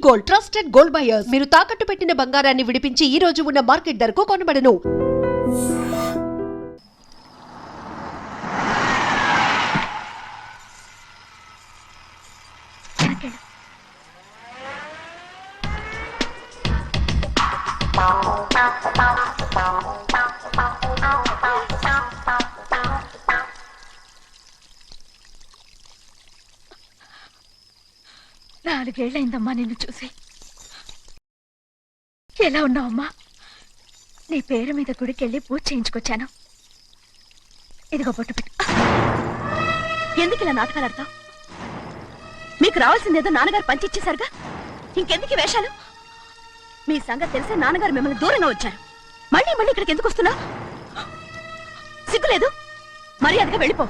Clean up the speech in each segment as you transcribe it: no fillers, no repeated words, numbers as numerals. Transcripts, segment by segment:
Gold, trusted gold buyers. మీరు తాకట్టు పెట్టిన బంగారాన్ని విడిపించి ఈ రోజు ఉన్న మార్కెట్ ధరకు కొనబడను. నాలుగేళ్లైందమ్మా నిన్ను చూసి. ఎలా ఉన్నావమ్మా? నీ పేరు మీద గుడికెళ్ళి పూజ చేయించుకొచ్చాను. ఇదిగో బొట్టు పెట్టు. ఎందుకు ఇలా నాటకాలు ఆడతావు? మీకు రావాల్సిందేదో నాన్నగారు పంచిచ్చేశారుగా, ఇంకెందుకు ఈ వేషాలు? మీ సంగతి తెలిసే నాన్నగారు మిమ్మల్ని దూరంగా వచ్చారు. మళ్ళీ మళ్ళీ ఇక్కడికి ఎందుకు వస్తున్నా? సిగ్గులేదు? మర్యాదగా వెళ్ళిపో.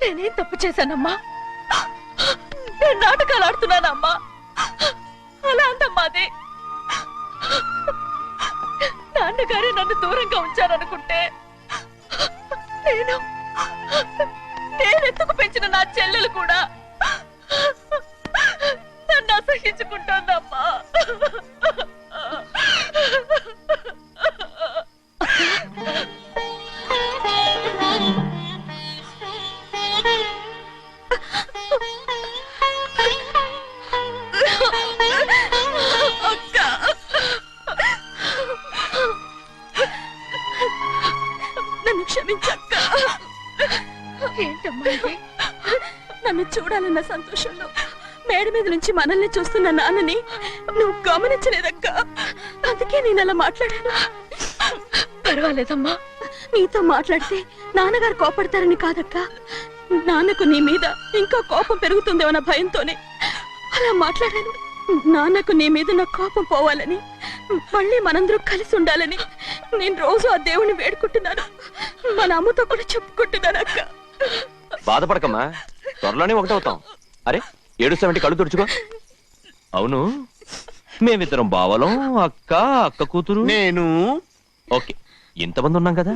నేనేం తప్పు చేశానమ్మా? నేను నాటకాలు ఆడుతున్నానమ్మా. అలా అందమ్మా అది. నాన్నగారే నన్ను దూరంగా ఉంచారనుకుంటే నేనెత్తుకు పెంచిన నా చెల్లెలు కూడా నన్ను అసహించుకుంటోందమ్మా. క్షమించక్క. ఏంటమ్మా ఇది? నన్ను చూడాలన్న సంతోషంలో మేడ మీద నుంచి మనల్ని చూస్తున్న నాన్నని నువ్వు గమనించలేదక్క. అందుకే నేను అలా మాట్లాడాను. పర్వాలేదమ్మా, నీతో మాట్లాడితే నాన్నగారు కోపడతారని కాదక్క. నాన్నకు నీ మీద ఇంకా కోపం పెరుగుతుందేమన్న భయంతోనే అలా మాట్లాడాను. నాన్నకు నీ మీద నా కోపం పోవాలని, మళ్ళీ మనందరూ కలిసి ఉండాలని నేను రోజు ఆ దేవుని వేడుకుంటున్నాను. మన అమ్మతో కూడా చెప్పుకుంటున్నాను అక్క. బాధపడకమ్మా, త్వరలోనే ఒకటవుతాం. అరే ఏడుస్తామంటే కళ్ళు తుడుచుకో. అవును, మేమిద్దరం బావలం, అక్క కూతురు, నేను. ఓకే, ఇంతమంది ఉన్నాం కదా.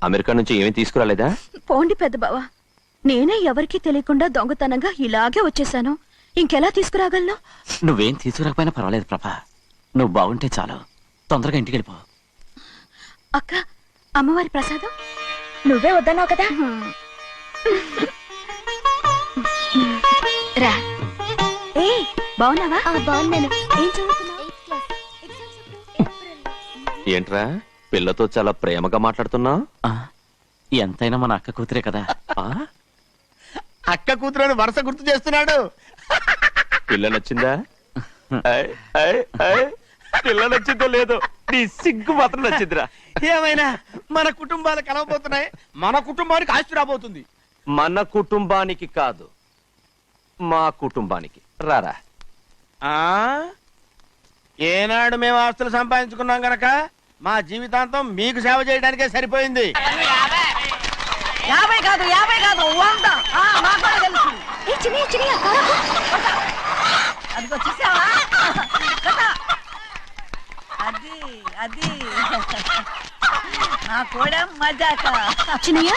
అమెరికా నుంచి ఏమీ తీసుకురాలేదా? పోండి పెద్ద బావా, నేనే ఎవరికీ తెలియకుండా దొంగతనంగా ఇలాగే వచ్చేసాను. ఇంకెలా తీసుకురాగలను? నువ్వేం తీసుకురాకపోయినా పర్వాలేదు ప్రభా, నువ్వు బాగుంటే చాలు. తొందరగా ఇంటికి వెళ్ళిపో. అక్క, అమ్మవారి ప్రసాదం నువ్వే వద్దన్నావు కదా. రా. ఏ బాగున్నావా? బాగున్నాను. ఏం చదువుతున్నావు? ఏంట్రా పిల్లతో చాలా ప్రేమగా మాట్లాడుతున్నావు? ఎంతైనా మన అక్క కూతురే కదా. అక్క కూతురు వరుస గుర్తు చేస్తున్నాడు. పిల్ల నచ్చిందా? పిల్ల నచ్చిందో లేదో, నీ సిగ్గు మాత్రం నచ్చిందిరా. ఏమైనా మన కుటుంబాలు కలవబోతున్నాయి, మన కుటుంబానికి ఆస్తి రాబోతుంది. మన కుటుంబానికి కాదు, మా కుటుంబానికి. రారా. ఏనాడు మేము ఆస్తులు సంపాదించుకున్నాం గనక మా జీవితాంతం మీకు సేవ చేయడానికే సరిపోయింది. 50 కాదు 100. అదిగో చూసావా? అది నా కూడా మజాక. చిన్నయ్య,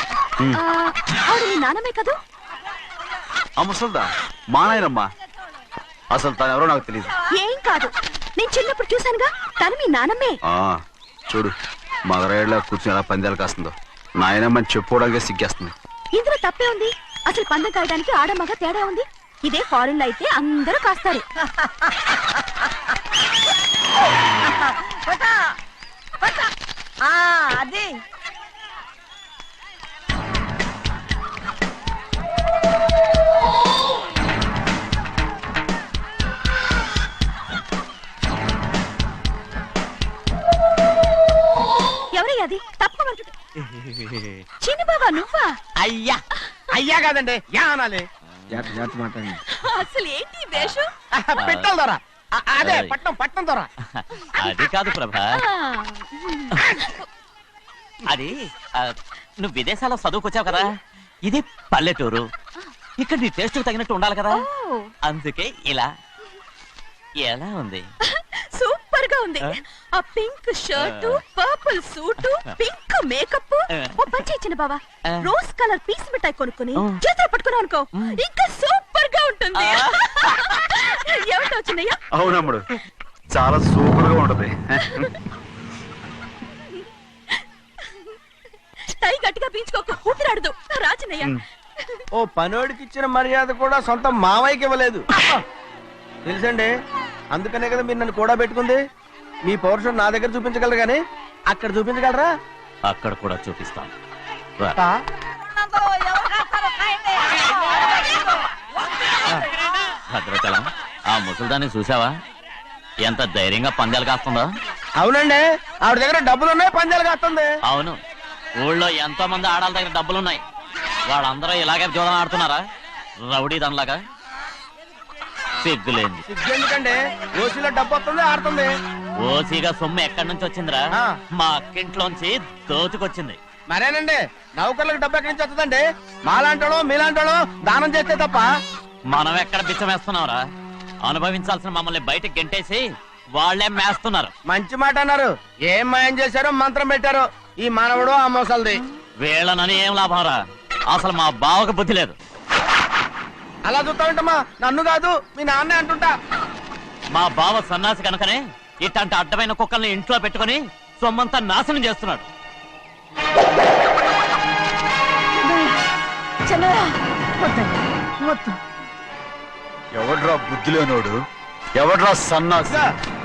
ఆవిడ నీ నాన్నమే కదూ? ముసల్దా మా నాయనమ్మా. అసలు తను ఎవరో నాకు తెలియదు. ఏం కాదు, నేను చిన్నప్పుడు చూశానుగా, తను మీ నాన్నమ్మే. చూడు మగరాయిలా కూర్చుని ఎలా పందాలు కాస్తుందో. నాయనమ్మని చెప్పుకోవడానికి సిగ్గేస్తుంది. ఇందులో తప్పే ఉంది? అసలు పందెం కాయడానికి ఆడమగ తేడా ఉంది. ఇదే ఫారెన్ లో అయితే అందరూ కాస్తారు. అది ఎవరయ్యా? అది తప్పమంటుంది. చిన్న బాబా నువ్వా? అయ్యా అయ్యా కాదండి, యా అనాలి. అసలు ఏంటి వేషం? పెట్టాలి దొర. అదే పట్నం దొర. అది కాదు ప్రభా, అది నువ్వు విదేశాల్లో చదువుకొచ్చావు కదా, ఇది పల్లెటూరు. ఇక్కడ నీ టేస్ట్ తగినట్టు ఉండాలి కదా, అందుకే ఇలా. ఎలా ఉంది? సూపర్ సూపర్ గా ఉంది. ఆ pink shirt, purple suit, pink makeup. ఓ పంచి ఇచ్చిన బావా, రోజ్ కలర్ పీస్ మిఠాయి కొనుక్కుని చేతిలో పట్టుకున్నావు అనుకో, ఇంకా సూపర్ గా ఉంటుంది. ఏమిటో వచ్చిందయ్యా? అవునమ్ముడు, చాలా సూపర్ గా ఉంటది. టై గట్టిగా పీంచుకోకు, ఊపిరాడదు. రాజనయ్య, ఓ పనోడికి ఇచ్చిన మర్యాద కూడా సొంత మావయ్యకి ఇవ్వలేదు. తెలుసండి, అందుకనే కదా మీరు నన్ను కూడా పెట్టుకుంది. మీ పౌరుషం నా దగ్గర చూపించగలరు కానీ అక్కడ చూపించగలరా? అక్కడ కూడా చూపిస్తాను రా. ఆ? భద్రాచలం, ఆ ముసలిదాన్ని చూసావా? ఎంత ధైర్యంగా పందాలు కాస్తుందో. అవునండి, ఆవిడ దగ్గర డబ్బులు ఉన్నాయి, పందాలు కాస్తుంది. అవును, ఊళ్ళో ఎంతో మంది ఆడాళ్ళ దగ్గర డబ్బులున్నాయి. వాళ్ళందరూ ఇలాగే జోదం ఆడుతున్నారా రౌడీ దానిలాగా? సిగ్గులేంది. ఎందుకండి, ఓసీలో డబ్బు వస్తుంది, ఆడుతుంది. ఓసీగా సొమ్ము ఎక్కడి నుంచి వచ్చిందిరా? ఆ. మా అక్కింట్లోంచి దోచుకొచ్చింది. మరేనండి, నౌకర్లకు డబ్బు ఎక్కడి నుంచి వస్తుందండి? మాలాంటోళ్ళు మీలాంటోళ్ళు దానం చేస్తే తప్ప. మనం ఎక్కడ బిచ్చమేస్తున్నావురా? అనుభవించాల్సిన మమ్మల్ని బయటకు గెంటేసి వాళ్లే మేస్తున్నారు. మంచి మాట అన్నారు. ఏం మాయం చేశారో, మంత్రం పెట్టారో ఈ మానవుడు ఆ మోసల్ది. వీళ్ళనని ఏం లాభం రా? అసలు మా బావకు బుద్ధి లేదు. అలా చూస్తా ఉంటామా? నన్ను కాదు, మీ నాన్నే అంటుంటా. మా బావ సన్నాసి కనుకనే ఇట్లాంటి అడ్డమైన కుక్కల్ని ఇంట్లో పెట్టుకుని సొమ్మంతా నాశనం చేస్తున్నాడు. ఎవడ్రా బుద్ధి లేనోడు? ఎవడ్రా సన్నాసి?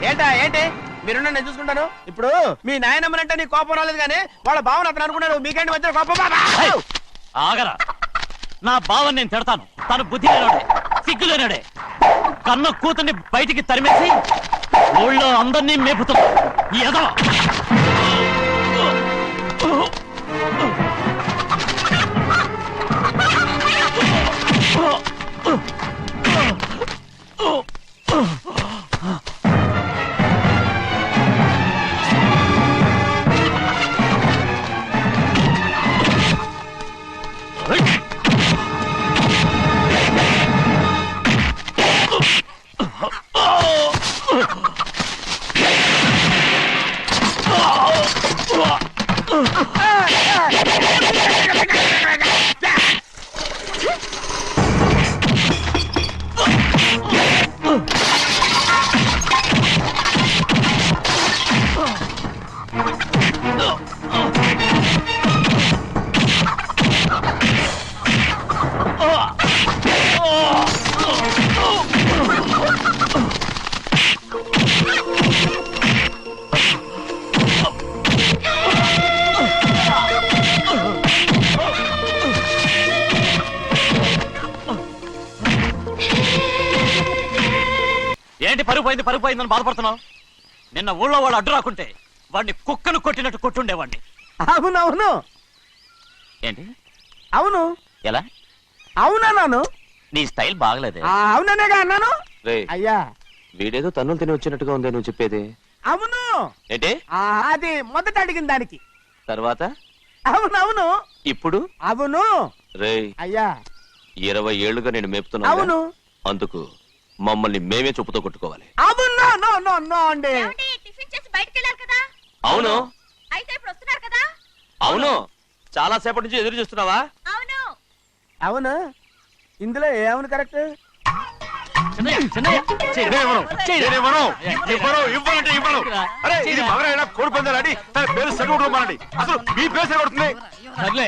ఏంటా ఏంటి? మీరు నేను చూసుకుంటాను. ఇప్పుడు మీ నాయనమ్మనంటే నీ కోపం రాలేదు కానీ వాళ్ళ భావన అతను అనుకున్నాడు. మీకేంటి మధ్య కోపం? ఆగరా, నా బావని నేను తిడతాను. తను బుద్ధి లేనాడే, సిగ్గు లేనాడే. కన్న కూతుర్ని బయటికి తరిమేసి ఊళ్ళో అందరినీ మేపుతున్నా ఈ ఎదవ. ఏంటి పరుగు పోయిందని బాధపడుతున్నావు? నిన్న ఊళ్ళో వాళ్ళు అడ్డు రాకుంటే వాడిని కుక్కను కొట్టినట్టు కొట్టుండేవాడిని. అవునవును, ఏంటి? అవును. ఎలా? అవునన్నాను. నీ స్టైల్ బాగలేదే. అవుననేగా అన్నాను. అయ్యా, వీడేదో తన్నులు తిని వచ్చినట్టుగా ఉందే నువ్వు చెప్పేది. అవును. ఏంటి? అది మొదట అడిగిన దానికి. తర్వాత అవునవును. ఇప్పుడు అవును. రేయ్, అయ్యా 20 ఏళ్లుగా నేను మేపుతున్నా. అవును. అందుకు మమ్మల్ని మేమే చెప్పుతో కొట్టుకోవాలి. అవును. నో నో నో అండి. టిఫిన్ చేసి బయటికి వెళ్ళారు కదా? అవును. అయితే ఇప్పుడు వస్తున్నారు కదా? అవును. చాలా సేపటి నుంచి ఎదురు చూస్తున్నావా? అవును. అవును. ఇందులో ఏమవును కరెక్ట్? సర్లే,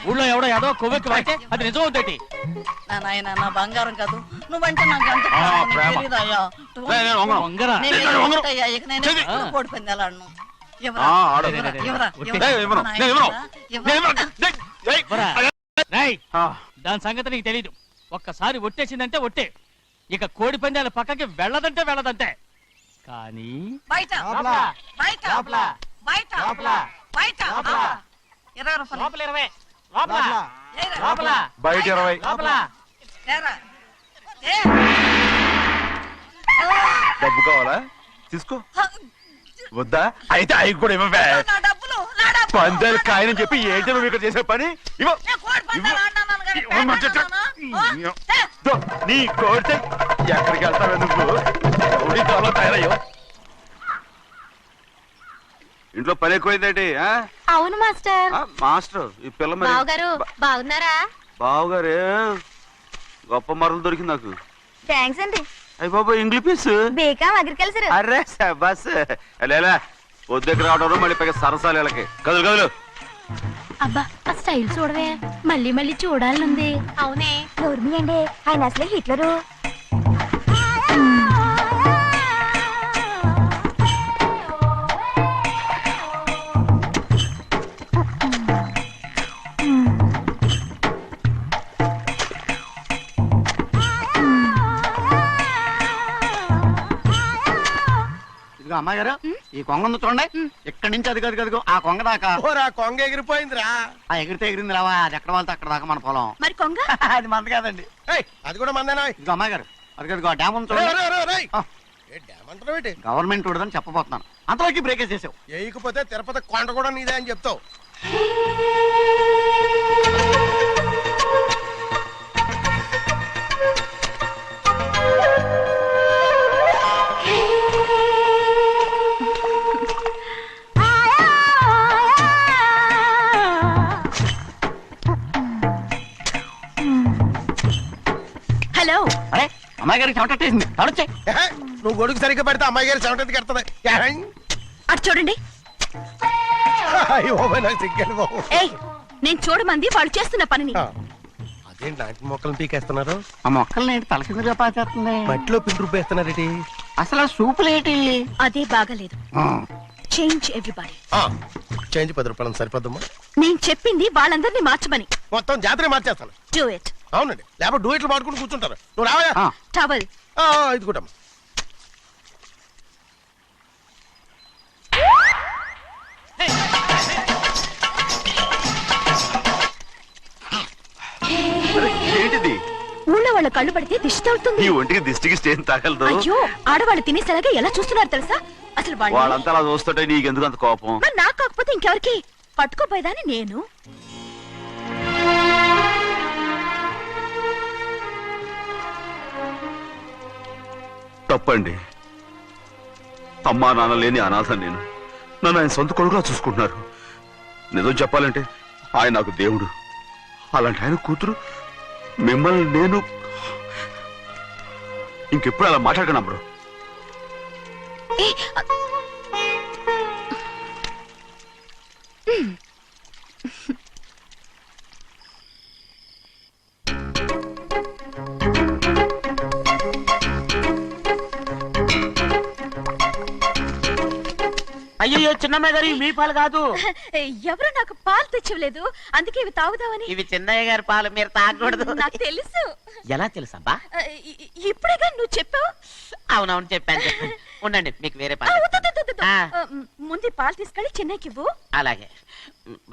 ఊళ్ళో ఎవడో ఏదో కొవ్వెక్కి వాడితే అది నిజం అవుతాయి. నాయన నా బంగారం కాదు, నువ్వంటే నాకు ఎంత తెలీదయ్యా. ఇక నేను ఎప్పుడు కోడి పందాలాడను. దాని సంగతి నీకు తెలీదు. ఒక్కసారి ఒట్టేసిందంటే ఒట్టే. ఇక కోడి పందాల పక్కకి వెళ్ళదంటే వెళ్ళదంటే. కానీ బయట బయట బయట బయట 20 రూపాయలు. బయట 20. లేరా? డబ్బు కావాలా? తీసుకో. వద్దా? అయితే అవి కూడా ఇవ్వవే. నా డబ్బులు, నా డబ్బులు. పందాలు కాయని చెప్పి ఏంటి నువ్వు ఇక్కడ చేసే పని? ఇవ్వ. నేను కోడి పందాలు ఆడినాను కానీ ఇవ్వమంటే పేకాడుతున్నానా? నీ కోడితే ఎక్కడికి వెళ్తావే నువ్వు? రౌడీ కావాలో తయారయ్యో. ఇంట్లో పని ఎక్కువైందేంటి ఆ? అవును మాస్టర్. ఆ, మాస్టర్ ఈ పిల్ల మరి బావగారు బాగున్నారా? బావగారే గొప్ప మరలు దొరికింది నాకు. థ్యాంక్స్ అండి. అయ్యి బాబు ఇంగ్లీష్ పీస్ బీకామ్ అగ్రికల్చర్. అర్రే బస్ లేలా పొద్దుకి రావడం మళ్ళీ పైగా సరసాలు వీళ్ళకి కదులు కదులు. అబ్బా ఆ స్టైల్ చూడవే, మళ్ళీ మళ్ళీ చూడాలనుంది. అవునే నోర్మి అండి, ఆయన అసలు హిట్లరు. ఇదిగో అమ్మాయి గారు, ఈ కొంగ ఉంది చూడండి. ఇక్కడి నుంచి అది గదిగో ఆ కొంగ దాకా. ఓరా కొంగ ఎగిరిపోయిందిరా. ఆ ఎగిరితే ఎగిరింది రావా, అది ఎక్కడ వాళ్ళతో అక్కడ దాకా మన పొలం. మరి కొంగ అది మంద కాదండి. ఏయ్, అది కూడా మందేనా? ఇదిగో అమ్మాయి గారు, అది గదిగో ఆ డ్యామ్ ఉంది చూడండి. ఆ. డ్యామ్ అంటున్నావు ఏంటి? గవర్నమెంట్ ఉడదని చెప్పబోతున్నాను, అంతలోకి బ్రేక్ వేసేసావు. వేయకపోతే తిరుపతి కొండ కూడా నీదే అని చెప్తావు. హలో. అరే అమ్మాయి గారికి చెమటేసింది, తడొచ్చే. ఏహే, నువ్వు గొడుగు సరిగ్గా పెడితే అమ్మాయి గారి సెవెంటీకి ఎడుతుంది. అటు చూడండి. నాకు సిగ్గాను బాబు. ఏయ్, నేను చూడమంది వాళ్ళు చేస్తున్న పనిని. అదేంటి నాటి మొక్కలను పీకేస్తున్నారు? ఆ మొక్కల్ని ఏంటి తల కిందగా పాచేస్తుంది? మట్టిలో పిండి రుబ్బేస్తున్నారేటి? అసలు ఆ సూపులేటి? అదే బాగలేదు. Change everybody. చేంజ్ 10 రూపాయలు సరిపోద్దమ్మా. నేను చెప్పింది వాళ్ళందరినీ మార్చమని. మొత్తం జాతర మార్చేస్తాను. Do it. అవునండి, లేకపోతే డూయిట్లు పాడుకుని కూర్చుంటారు. నువ్వు రావయా? టవల్. ఇది కూడా ఏంటిది? ఊళ్ళో వాళ్ళ కళ్ళు పడితే దిష్టి తగులుతుంది. ఈ ఒంటికి దిష్టికి స్టేన్ తగలదు. అయ్యో, ఆడవాళ్ళు తినేసేలాగా ఎలా చూస్తున్నారు తెలుసా? అసలు వాళ్ళు వాళ్ళంతా అలా చూస్తుంటే నీకెందుకు అంత కోపం? మరి నాకు కాకపోతే ఇంకెవరికి? పట్టుకోపోయేదాన్ని నేను. తప్పండి. అమ్మా నాన్న లేని అనాథ నేను. నన్ను ఆయన సొంత కొడుకులా చూసుకుంటున్నారు. నిజం చెప్పాలంటే ఆయన నాకు దేవుడు. అలాంటి ఆయన కూతురు మిమ్మల్ని నేను ఇంకెప్పుడు అలా మాట్లాడకను అమ్మరు. ఏ, అయ్యో చిన్నమ్మాయి గారు, మీ పాలు కాదు. ఎవరు నాకు పాలు తెచ్చివ్వలేదు, అందుకే ఇవి తాగుదామని. ఇవి చిన్నయ్య గారి పాలు, మీరు తాగకూడదు. నాకు తెలుసు. ఎలా తెలుసబ్బా? ఇప్పుడేగా నువ్వు చెప్పావు. అవునవును చెప్పాను. ఉండండి, మీకు వేరే ఆ, పాలు. వద్దు, వద్దు, వద్దు, వద్దు. ఆ. ముందు ఈ పాలు తీసుకెళ్ళి చెన్నైకి ఇవ్వు. అలాగే.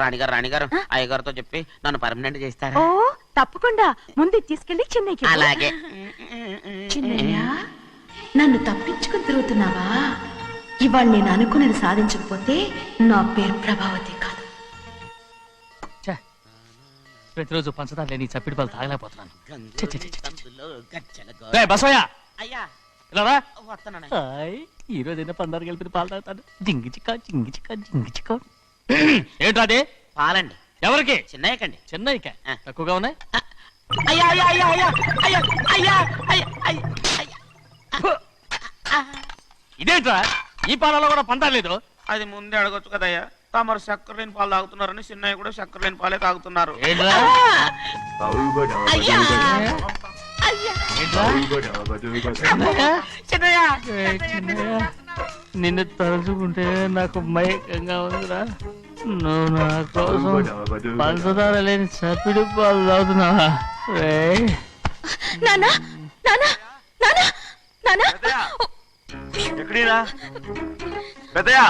రాణిగారు అయ్యగారితో చెప్పి నన్ను పర్మనెంట్ చేస్తారా? ఓ తప్పకుండా, ముందు ఇది తీసుకెళ్ళి చెన్నైకి ఇవ్వు. అలాగే. చిన్నయ్య, నన్ను తప్పించుకుని తిరుగుతున్నావా? ఇవాళ నేను అనుకున్నది సాధించకపోతే నా పేరు ప్రభావతి కాదు. ప్రతిరోజు పంచదార లేని చప్పిడి పాలు తాగలేకపోతున్నాను. అయ్యా ఇలా రా. వస్తున్నాను. ఈ రోజైనా పందారు కలిపి పాలు తాగుతాను. జింగి చిక్క జింగి చిక్క జింగి చిక్క. ఏంట్రా అదే? పాలండి. ఎవరికి? చిన్నయ్యకండి. చెన్నైకా? ఆ. తక్కువగా ఉన్నాయి. అయ్యా అయ్యా అయ్యా అయ్యా అయ్యా అయ్యా అయ్యా అయ్యా అయ్యా. ఇదేంట్రా, ఈ పాలలో కూడా పందారు లేదు? అది ముందే అడగొచ్చు కదయ్యా. తమరు చక్కెర లేని పాలు తాగుతున్నారని చిన్నయ్య కూడా చక్కెర లేని పాలే తాగుతున్నారు. ఏంట్రా? అయ్యా ఏంట్రా? చిన్నయ్య ఏయ్ చిన్నయ్య, నిన్ను తలుచుకుంటే నాకు మైకంగా ఉందిరా. నువ్వు నా కోసం పంచదార లేని చప్పిడి పాలు తాగుతున్నావా? రేయ్. నానా నానా నానా నానా ఎక్కడీరా పెద్దయా?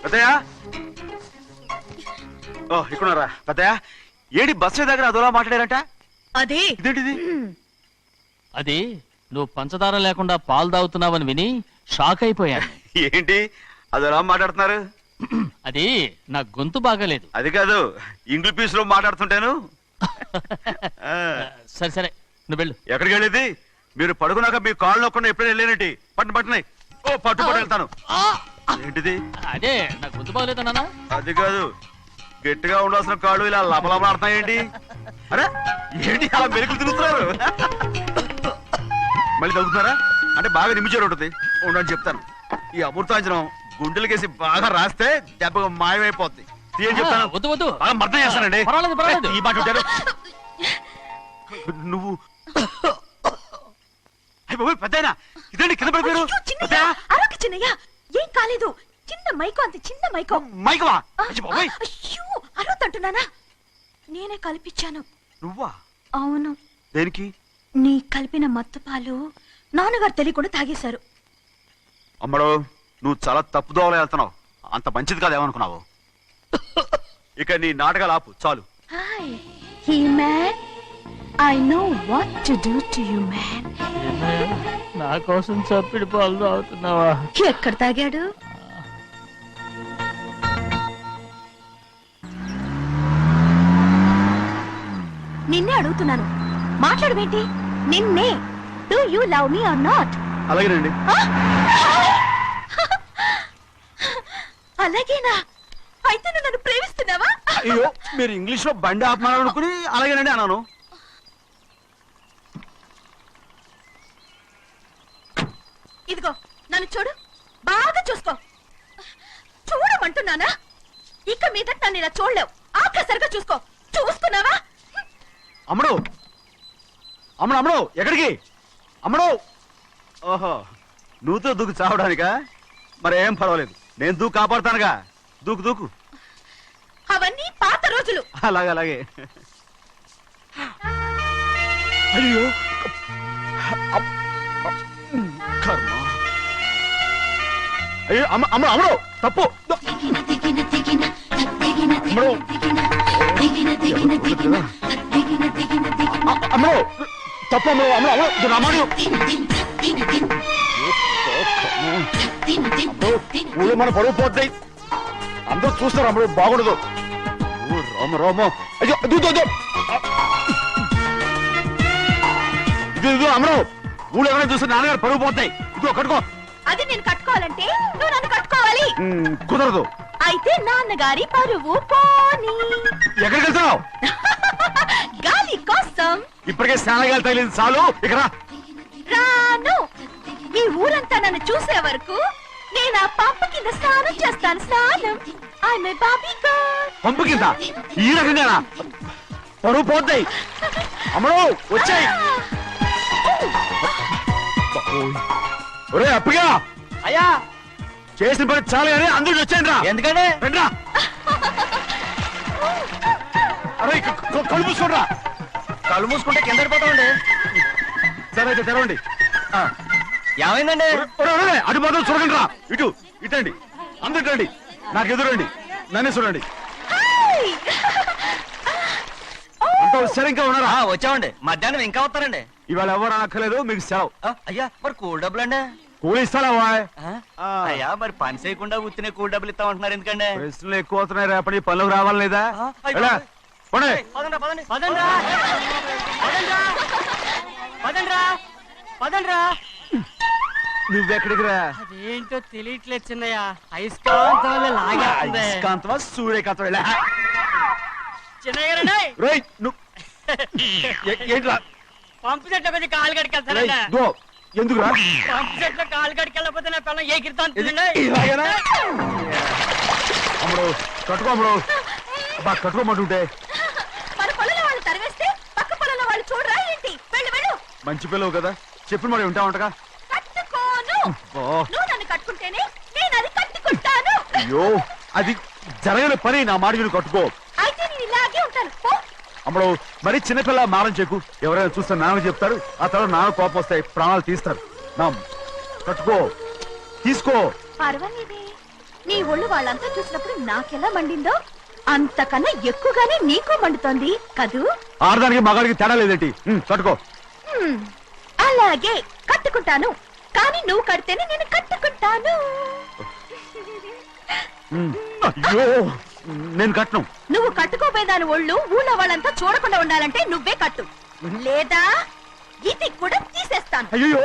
పెద్దయా? ఓ ఇక్కడున్నారా పెద్దయా? ఏడి బస్సు దగ్గర అదోలా మాట్లాడారంట. అదే ఇదేంటిది? అది నువ్వు పంచదార లేకుండా పాలు తాగుతున్నావని విని షాక్ అయిపోయాను. ఏంటి అదోలా మాట్లాడుతున్నారు? అది నా గొంతు బాగాలేదు. అది కాదు, ఇంగ్లీష్ పీస్ లో మాట్లాడుతుంటాను. సరే సరే, నువ్వు వెళ్ళు. ఎక్కడికి వెళ్ళేది? మీరు పడుకున్నాక మీ కాళ్ళు నొక్కకుండా ఎప్పుడైనా వెళ్ళేనంటి? పట్టునాయి. ఓ పట్టు వెళ్తాను. ఏంటిది అదే నాకు గుర్తు బాగలేదు నాన్న. అది కాదు గట్టిగా ఉండాల్సిన కాళ్ళు ఇలా లపలపలాడుతున్నాయేంటి అరే ఏంటి అలా మెరుకులు తిరుగుతున్నారు మళ్ళీ తగ్గుతున్నారా అంటే బాగా నిమిషాలు ఉంటుంది ఉండని చెప్తాను ఈ అమృతాంజనం గుండెలకేసి బాగా రాస్తే దెబ్బగా మాయమైపోద్ది ఏం చెప్తాను వద్దు వద్దు, బాగా మర్దం చేస్తానండి పర్వాలేదు పర్వాలేదు. ఈ మాట ఉంటారు నువ్వు అయ్య బాబోయ్, పెద్దాయనా ఇదండి కింద పడిపోయారు అయ్యో, చిన్నయ్య, అరొక చిన్నయ్య, ఏం కాలేదు. చిన్న మైకో, అంత చిన్న మైకో. మైకవా అయ్య బాబోయ్, అయ్యో, అరవతంటున్నానా? నేనే కల్పించాను. నువ్వా అవును, దేనికి నీ కలిపిన మత్తు పాలు నాన్నగారు తెలియకుండా తాగేశారు. అమ్మడు నువ్వు చాలా తప్పుదోవలో వెళ్తున్నావు అంత మంచిది కాదు ఏమనుకున్నావు ఇక నీ నాటకాలు ఆపు చాలు hi he man, I know what to do to you man. నా కోసం చప్పిడి పాలు తాగుతున్నావా? ఎక్కడ తాగాడు? నిన్నే అడుగుతున్నాను, మాట్లాడవేంటి? నిన్నే. Do you love me or not? అలాగేనండి అలాగేనా? అయితే నువ్వు నన్ను ప్రేమిస్తున్నావా? అయ్యో మీరు ఇంగ్లీష్ లో బండి ఆపమాలనుకుని అలాగేనండి అన్నాను ఇదిగో నన్ను చూడు, బాగా చూసుకో. చూడమంటున్నానా? ఇక మీద నన్ను ఇలా చూడలేవు. ఆఖసరిగా చూసుకో. చూస్తున్నావా? అమ్మడు అమ్మడు అమ్మడు ఎక్కడికి అమ్మడు ఓహో నువ్వుతో దూకు చావడానికా మరేం పర్వాలేదు నేను దూకు కాపాడుతానుగా దూకు దూకు అవన్నీ పాత రోజులు. అలాగే అలాగే అయ్యో కర్మ అయ్యో అమ్మ అమ్మ అమ్మడు తప్పు అమ్మడు అమ్మడు తప్పు అమ్మడు అమ్మడు అమ్మడు రమ్మడు ఊళ్ళో మన పరువు పోతాయి అందరూ చూస్తారు అమ్మడు బాగుండదు రామ రామ అయ్యో ఇది అమ్మడు ఊళ్ళో ఎవరైనా చూస్తే నాన్నగారు పరువు పోతాయి ఇదిగో కట్టుకో అది నేను కట్టుకోవాలంటే నువ్వు నన్ను కట్టుకోవాలి. కుదరదు అయితే నాన్నగారి పరువు పోనీ. ఎక్కడికి వెళ్తున్నావు గాలి కోసం. ఇప్పటికే స్నానగాలు తగిలింది చాలు ఇక్కడ రాను. ఈ ఊరంతా నన్ను చూసే వరకు నేను ఆ పంప కింద స్నానం చేస్తాను. స్నానం. ఐఎమ్ ఏ బాబీ గర్ల్. పంపు కింద ఈ రకంగా పరువు పోతాయి అమ్మడు వచ్చాయి ఒరే అప్పగా అయ్యా చేసిన పని చాలు కానీ అందరికి వచ్చాను రా ఎందుకంటే రండ్రా అరే కళ్ళు మూసుకోండి రా కళ్ళు మూసుకుంటే కింద పడిపోతామండి. సరే అయితే తెరవండి ఏమైందండి? అటు మాత్రం చూడండి రా ఇటు ఇటండి అందరు ఇటండి నాకు ఎదురండి నన్నే చూడండి అంత సరే ఇంకా ఉన్నారా వచ్చామండి. మధ్యాహ్నం ఇంకా వస్తారండి. ఇవాళ ఎవరు అనక్కర్లేదు మీకు సెలవు అయ్యా మరి కూల్ డబ్బులు అండి? కూలి ఇస్తావా అయ్యా మరి పని చేయకుండా ఉత్తినే కూల్ డబ్బులు ఇస్తామంటున్నారు ఎందుకండి? ప్రశ్నలు ఎక్కువ అవుతున్నాయి రేపటి పనులకు రావాలి లేదా అయిపోయింది. ఎలా? పోనీ. పదండ్రా పదండి పదండ్రా పదండ్రా పదండ్రా పదండ్రా. నువ్వెక్కడికి రా అదేంటో తెలియట్లేదు చిన్నయ్య, అయస్కాంతం వల్ల లాగేస్తుంది. అయస్కాంతమా సూర్యకాంతం ఇలా చిన్నయ్య గారండి, రేయ్ నువ్వు ఏంట్రా పంపు చెట్లు కొంచెం కాలు రేయ్, కడికెళ్తానండి. దో ఎందుకురా పంపు చెట్లు కాలు కడికెళ్ళకపోతే నా పిల్లలు ఏ కిర్తాను ఇలాగేనా అమ్మడు కట్టుకో అమ్మడు బా కట్టుకోమంటుంటే మన పొలంలో వాళ్ళు తరివేస్తే పక్క పొలంలో వాళ్ళు చూడరా ఏంటి? వెళ్ళు వెళ్ళు. మంచి పిల్లవు కదా చెప్పిన మరి ఉంటా ఉంటగా కట్టుకోను. నువ్వు నన్ను కట్టుకుంటేనే నేను అది కట్టుకుంటాను. అయ్యో అది జరగని పని నా మాట విని కట్టుకో అయితే నేను ఇలాగే ఉంటాను. పో. అమ్మడు మరి చిన్నపిల్ల మారం చెప్పు ఎవరైనా చూస్తే నాన్న చెప్తారు ఆ తర్వాత నాన్న కోపం వస్తాయి ప్రాణాలు తీస్తారు నా కట్టుకో తీసుకో పర్వాలేదే, నీ ఒళ్ళు వాళ్ళంతా చూసినప్పుడు నాకెలా మండిందో అంతకన్నా ఎక్కువగానే నీకు మండుతోంది కదూ? ఆడదానికి మగాడికి తేడా లేదేంటి కట్టుకో అలాగే కట్టుకుంటాను. కానీ నువ్వు కడితేనే నేను కట్టుకుంటాను. అయ్యో నేను కట్టను నువ్వు కట్టుకోపోయేదాని ఒళ్ళు ఊళ్ళో వాళ్ళంతా చూడకుండా ఉండాలంటే నువ్వే కట్టు, లేదా ఇది కూడా తీసేస్తాను. అయ్యో